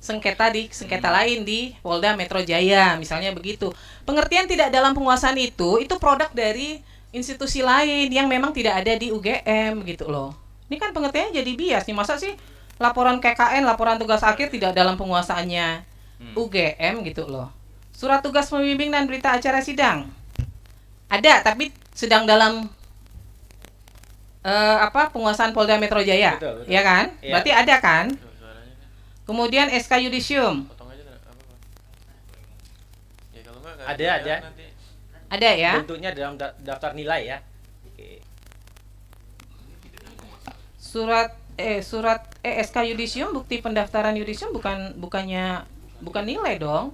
sengketa lain di Polda Metro Jaya, misalnya begitu. Pengertian tidak dalam penguasaan itu produk dari institusi lain yang memang tidak ada di UGM gitu loh. Ini kan pengertiannya jadi bias nih, masa sih laporan KKN, laporan tugas akhir tidak dalam penguasaannya UGM gitu loh. Surat tugas pembimbing dan berita acara sidang ada, tapi sedang dalam penguasaan Polda Metro Jaya, Betul. ya kan? Iya. Berarti ada kan? Kemudian SK Yudisium ada ya? Bentuknya dalam daftar nilai ya. Oke. Surat SK Yudisium, bukti pendaftaran Yudisium bukan nilai dong.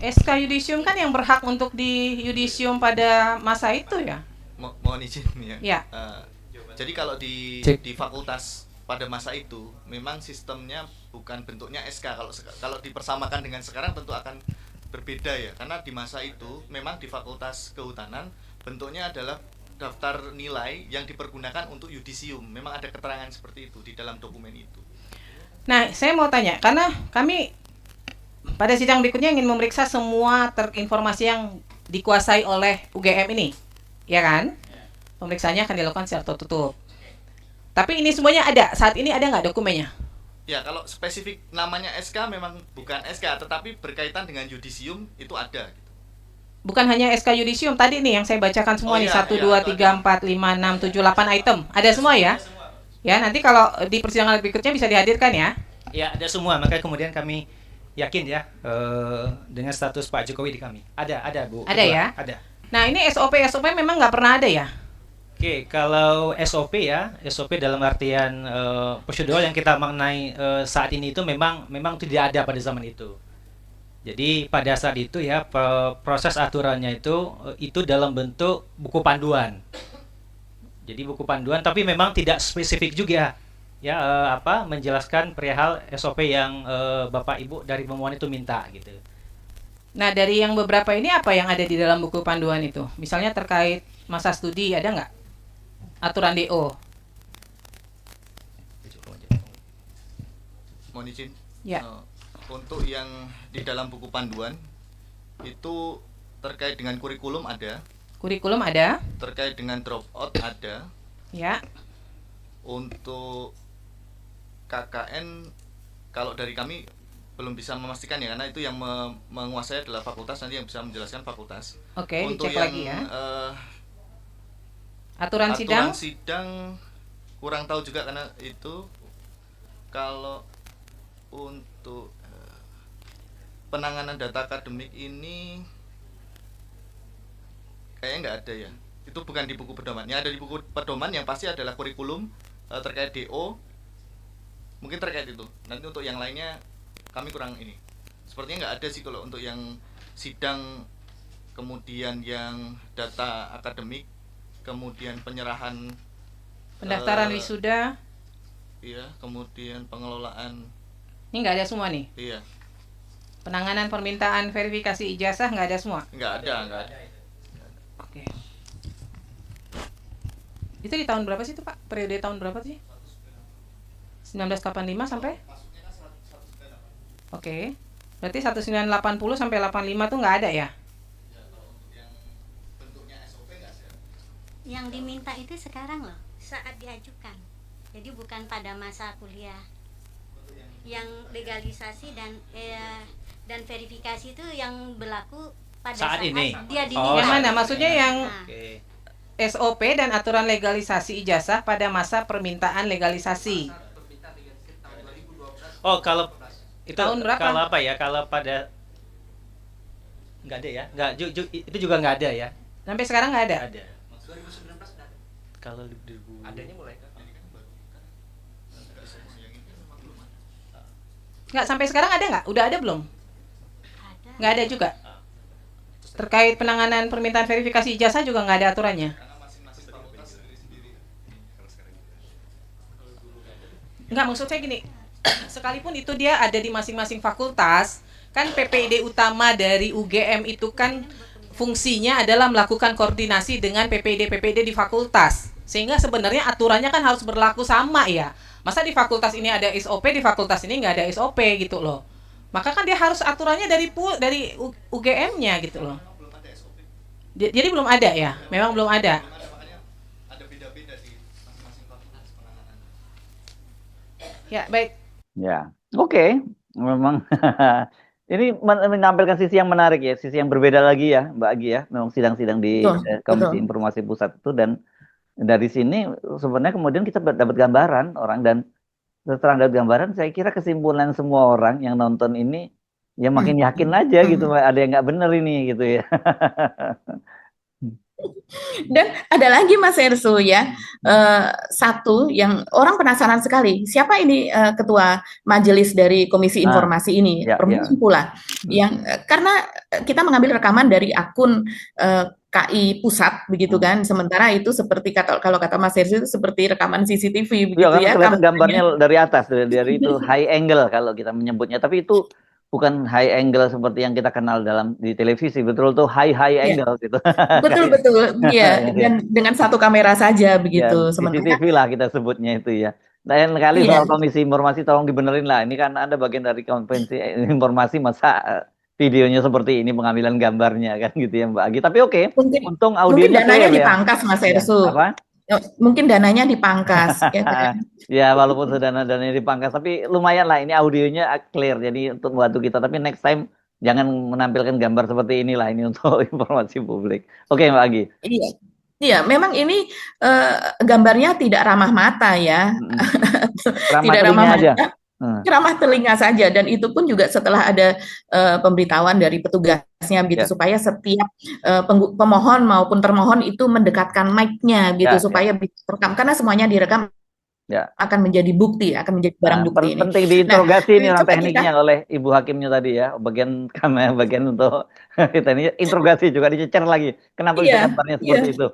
SK Yudisium kan yang berhak untuk di Yudisium pada masa itu ya. Mohon izin ya. Ya. Jadi kalau di fakultas pada masa itu memang sistemnya bukan bentuknya SK. Kalau dipersamakan dengan sekarang tentu akan berbeda ya. Karena di masa itu memang di Fakultas Kehutanan bentuknya adalah daftar nilai yang dipergunakan untuk yudisium. Memang ada keterangan seperti itu di dalam dokumen itu. Nah, saya mau tanya karena kami pada sidang berikutnya ingin memeriksa semua informasi yang dikuasai oleh UGM ini, ya kan? Pemeriksaannya akan dilakukan secara tertutup. Tapi ini semuanya ada, saat ini ada nggak dokumennya? Ya, kalau spesifik namanya SK memang bukan SK, tetapi berkaitan dengan yudisium itu ada. Bukan hanya SK Yudisium, tadi nih yang saya bacakan semua nih, 1, 2, itu 3, 4, 5, 6, 7, 8 item. Ada semua ya? Ya, nanti kalau di persidangan berikutnya bisa dihadirkan ya? Ya, ada semua. Makanya kemudian kami yakin ya dengan status Pak Jokowi di kami. Ada Bu. Ada Ketua. ya? Ada. Nah, ini SOP memang nggak pernah ada ya? Oke, kalau SOP ya, SOP dalam artian prosedur yang kita maknai saat ini itu memang tidak ada pada zaman itu. Jadi pada saat itu ya proses aturannya itu dalam bentuk buku panduan. Jadi buku panduan, tapi memang tidak spesifik juga ya menjelaskan perihal SOP yang Bapak Ibu dari pemohon itu minta gitu. Nah, dari yang beberapa ini apa yang ada di dalam buku panduan itu? Misalnya terkait masa studi, ada nggak? Aturan DO. Mohon izin. Ya. Untuk yang di dalam buku panduan itu terkait dengan kurikulum ada. Kurikulum ada. Terkait dengan dropout ada. Ya. Untuk KKN kalau dari kami belum bisa memastikan ya, karena itu yang menguasai adalah fakultas, nanti yang bisa menjelaskan fakultas. Oke, untuk dicek yang, lagi ya. Aturan sidang kurang tahu juga, karena itu kalau untuk penanganan data akademik ini kayaknya nggak ada ya. Itu bukan di buku pedoman. Yang ada di buku pedoman yang pasti adalah kurikulum terkait DO. Mungkin terkait itu. Nanti untuk yang lainnya kami kurang ini. Sepertinya nggak ada sih kalau untuk yang sidang, kemudian yang data akademik, kemudian penyerahan pendaftaran wisuda. Iya, kemudian pengelolaan. Ini nggak ada semua nih. Iya. Penanganan permintaan verifikasi ijazah nggak ada semua. Nggak ada. Oke. Itu di tahun berapa sih itu Pak? Periode tahun berapa sih? 1985 sampai? Oke. Berarti 1980 sampai 85 tuh nggak ada ya? Yang diminta itu sekarang loh, saat diajukan. Jadi bukan pada masa kuliah. Yang legalisasi dan verifikasi itu yang berlaku pada saat ini. Dia Yang mana? Maksudnya yang Oke. SOP dan aturan legalisasi ijazah pada masa permintaan legalisasi. Oh, kalau itu Tahun berapa? Kalau apa ya? Kalau pada nggak ada ya? Nggak, itu juga nggak ada ya? Sampai sekarang nggak ada? Ada. 2019 ada. Kalau 2000 adanya mulai Nggak, sampai sekarang ada nggak? Udah ada belum? Nggak ada juga. Terkait penanganan permintaan verifikasi ijazah juga nggak ada aturannya. Nggak, maksud saya gini, sekalipun itu dia ada di masing-masing fakultas, kan PPD utama dari UGM itu kan fungsinya adalah melakukan koordinasi dengan PPD di fakultas. Sehingga sebenarnya aturannya kan harus berlaku sama ya. Masa di fakultas ini ada SOP, di fakultas ini nggak ada SOP gitu loh. Maka kan dia harus aturannya dari UGM-nya gitu loh. Jadi belum ada ya? Memang belum ada. Ada beda-beda di masing-masing fakultas penanganan. Ya, baik. Ya, oke. Memang ini menampilkan sisi yang menarik ya, sisi yang berbeda lagi ya, Mbak Agi ya. Memang sidang-sidang di Betul, Komisi betul. Informasi Pusat itu, dan dari sini sebenarnya kemudian kita dapat gambaran orang, dan setelah dapat gambaran, saya kira kesimpulan semua orang yang nonton ini ya makin yakin aja gitu, ada yang nggak bener ini gitu ya. Dan ada lagi Mas Ersu ya, satu yang orang penasaran sekali, siapa ini ketua majelis dari Komisi Informasi ini, Ya, ya. perempuan pula, yang karena kita mengambil rekaman dari akun KI Pusat begitu kan, sementara itu seperti kalau kata Mas Ersu itu seperti rekaman CCTV begitu Ya, kan ya, kelihatan kampanye. gambarnya dari atas, dari itu high angle kalau kita menyebutnya, tapi itu bukan high angle seperti yang kita kenal di televisi, betul tuh high Ya, angle gitu. betul, iya, dan dengan satu kamera saja Ya, begitu, sementara CCTV lah kita sebutnya itu ya. Lain kali iya, soal Komisi Informasi tolong dibenerin lah. Ini kan Anda bagian dari Komisi Informasi, masa videonya seperti ini, pengambilan gambarnya kan gitu ya Mbak Agi. Tapi oke, untung mungkin audionya dananya clear ya. dipangkas Mas Ya, Ersu. apa? Mungkin dananya dipangkas ya kan? Ya, walaupun dananya dipangkas, tapi lumayan lah ini audionya clear, jadi untuk membantu kita. Tapi next time jangan menampilkan gambar seperti inilah, ini untuk informasi publik. Oke Mbak Agi. Iya, memang ini gambarnya tidak ramah mata ya. Ramah Tidak ramah telinga aja. mata, ramah telinga saja, dan itu pun juga setelah ada pemberitahuan dari petugasnya gitu, supaya setiap pemohon maupun termohon itu mendekatkan mic-nya gitu, supaya bisa terekam, karena semuanya direkam akan menjadi bukti, akan menjadi barang bukti ini. Penting diinterogasi ini orang tekniknya oleh Ibu Hakimnya tadi ya, bagian kamera, bagian untuk kita ini interogasi juga, dicecer lagi. Kenapa bisa gambarnya seperti itu?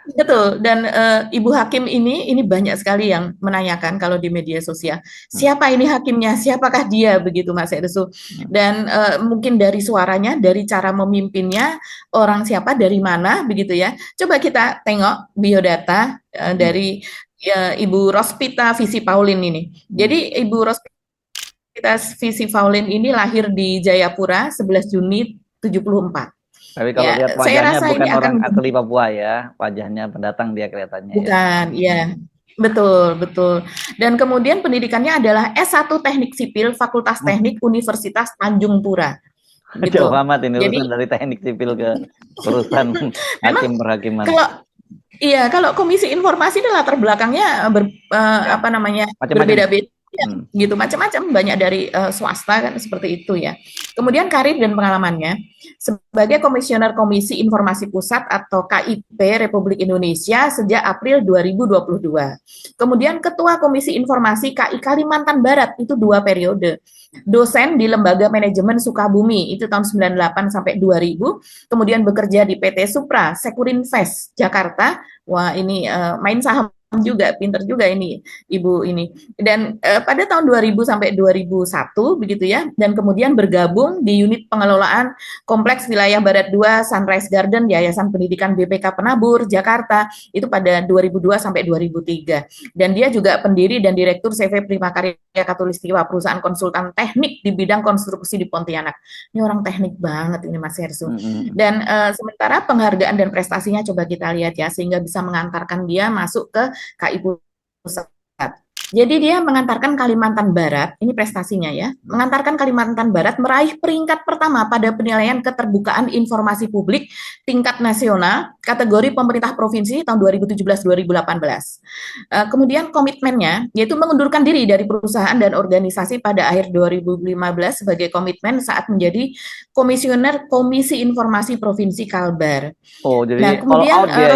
Betul, dan Ibu Hakim ini banyak sekali yang menanyakan kalau di media sosial, siapa ini hakimnya, siapakah dia begitu Mas Ersu, dan mungkin dari suaranya, dari cara memimpinnya, orang siapa, dari mana begitu ya. Coba kita tengok biodata dari Ibu Rospita Visi Paulin ini. Jadi Ibu Rospita Visi Paulin ini lahir di Jayapura 11 Juni 74. Tapi kalau lihat wajahnya bukan orang asli Papua ya, wajahnya pendatang dia kelihatannya. Bukan, ya. Betul. Dan kemudian pendidikannya adalah S1 Teknik Sipil, Fakultas Teknik Universitas Tanjung Pura. Gitu. Jauh amat ini urusan dari teknik sipil ke urusan hakim perhakiman. Kalau Komisi Informasi ini latar belakangnya berbeda-beda. Gitu, macam-macam, banyak dari swasta kan, seperti itu ya. Kemudian karir dan pengalamannya sebagai Komisioner Komisi Informasi Pusat atau KIP Republik Indonesia sejak April 2022. Kemudian Ketua Komisi Informasi KI Kalimantan Barat itu 2 periode. Dosen di Lembaga Manajemen Sukabumi itu tahun 98 sampai 2000. Kemudian bekerja di PT Supra Sekurinvest Jakarta. Wah, ini main saham juga, pinter juga ini Ibu ini. Dan pada tahun 2000 sampai 2001 begitu ya, dan kemudian bergabung di unit pengelolaan Kompleks Wilayah Barat 2 Sunrise Garden Yayasan Pendidikan BPK Penabur Jakarta itu pada 2002 sampai 2003. Dan dia juga pendiri dan direktur CV Prima Karya Katulistiwa, perusahaan konsultan teknik di bidang konstruksi di Pontianak. Ini orang teknik banget ini Mas Hersu. Dan sementara penghargaan dan prestasinya coba kita lihat ya, sehingga bisa mengantarkan dia masuk ke KI Pusat. Jadi dia mengantarkan Kalimantan Barat, ini prestasinya ya, mengantarkan Kalimantan Barat meraih peringkat pertama pada penilaian keterbukaan informasi publik tingkat nasional kategori pemerintah provinsi tahun 2017-2018. Kemudian komitmennya yaitu mengundurkan diri dari perusahaan dan organisasi pada akhir 2015 sebagai komitmen saat menjadi komisioner Komisi Informasi Provinsi Kalbar. Oh, jadi nah, kemudian all out dia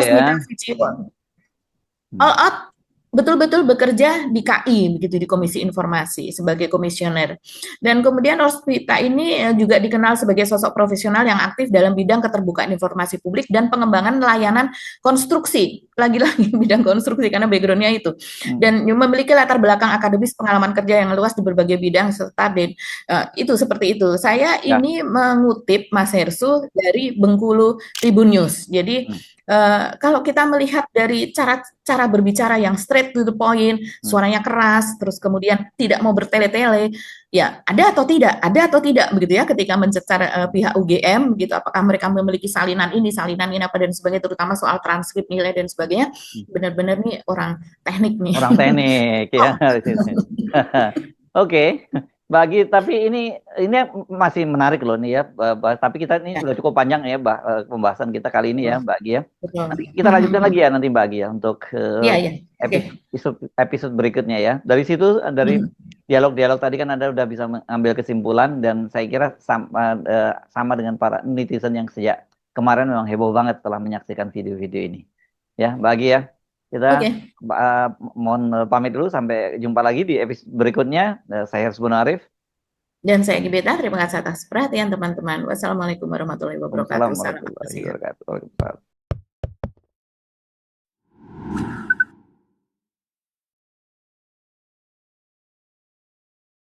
all out, betul-betul bekerja di KI begitu, di Komisi Informasi sebagai komisioner. Dan kemudian Rospita ini juga dikenal sebagai sosok profesional yang aktif dalam bidang keterbukaan informasi publik dan pengembangan layanan konstruksi, lagi-lagi bidang konstruksi karena background-nya itu. Dan memiliki latar belakang akademis, pengalaman kerja yang luas di berbagai bidang serta itu seperti itu. Saya ini mengutip Mas Hersu dari Bengkulu Tribun News. Jadi Kalau kita melihat dari cara berbicara yang straight to the point, suaranya keras, terus kemudian tidak mau bertele-tele, ya ada atau tidak begitu ya ketika mencecar pihak UGM gitu, apakah mereka memiliki salinan ini apa dan sebagainya, terutama soal transkrip nilai dan sebagainya, benar-benar nih orang teknik nih. Orang teknik ya. Oke. Tapi ini masih menarik loh nih ya. Tapi kita ini sudah cukup panjang ya pembahasan kita kali ini ya, Mbak Agi ya. Betul. Nanti kita lanjutkan lagi ya nanti Mbak Agi ya untuk Iya. episode berikutnya ya. Dari situ dari dialog-dialog tadi kan Anda udah bisa mengambil kesimpulan, dan saya kira sama dengan para netizen yang sejak kemarin memang heboh banget setelah menyaksikan video-video ini. Ya, Mbak Agi ya. Kita mohon pamit dulu, sampai jumpa lagi di episode berikutnya. Saya Hersbun Arif. Dan saya Gibeta, terima kasih atas perhatian teman-teman. Wassalamualaikum warahmatullahi wabarakatuh. Wassalamualaikum warahmatullahi wabarakatuh.